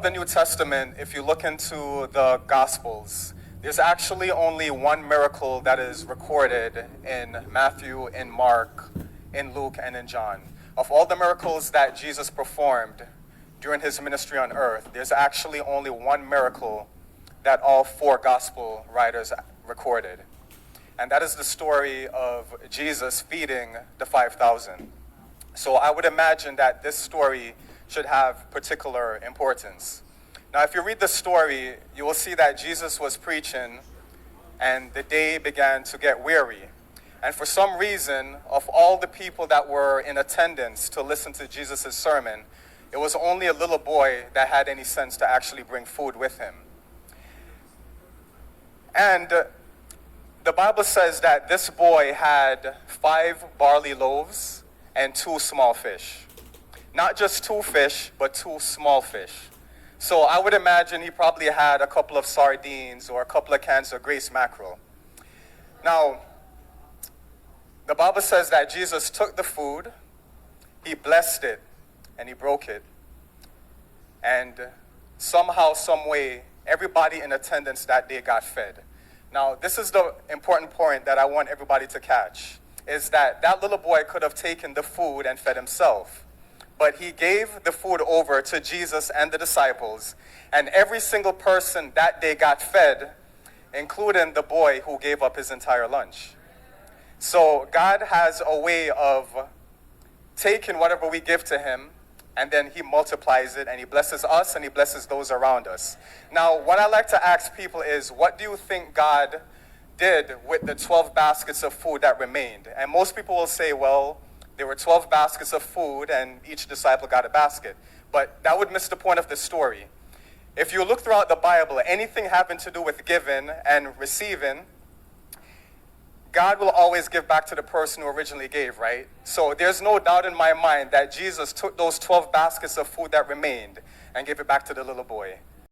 throughout the New Testament, if you look into the Gospels, there's actually only one miracle that is recorded in Matthew, in Mark, in Luke, and in John. Of all the miracles that Jesus performed during his ministry on earth, there's actually only one miracle that all four gospel writers recorded. And that is the story of Jesus feeding the 5,000. So I would imagine that this story should have particular importance. Now, if you read the story, you will see that Jesus was preaching and the day began to get weary. And for some reason, of all the people that were in attendance to listen to Jesus' sermon, it was only a little boy that had any sense to actually bring food with him. And the Bible says that this boy had 5 barley loaves and 2 small fish. Not just 2 fish, but 2 small fish. So I would imagine he probably had a couple of sardines or a couple of cans of Grace mackerel. Now, the Bible says that Jesus took the food, he blessed it, and he broke it. And somehow, some way, everybody in attendance that day got fed. Now, this is the important point that I want everybody to catch, is that that little boy could have taken the food and fed himself. But he gave the food over to Jesus and the disciples, and every single person that day got fed, including the boy who gave up his entire lunch. So God has a way of taking whatever we give to him, and then he multiplies it, and he blesses us, and he blesses those around us. Now, what I like to ask people is, what do you think God did with the 12 baskets of food that remained? And most people will say, well, there were 12 baskets of food, and each disciple got a basket. But that would miss the point of the story. If you look throughout the Bible, anything having to do with giving and receiving, God will always give back to the person who originally gave, right? So there's no doubt in my mind that Jesus took those 12 baskets of food that remained and gave it back to the little boy.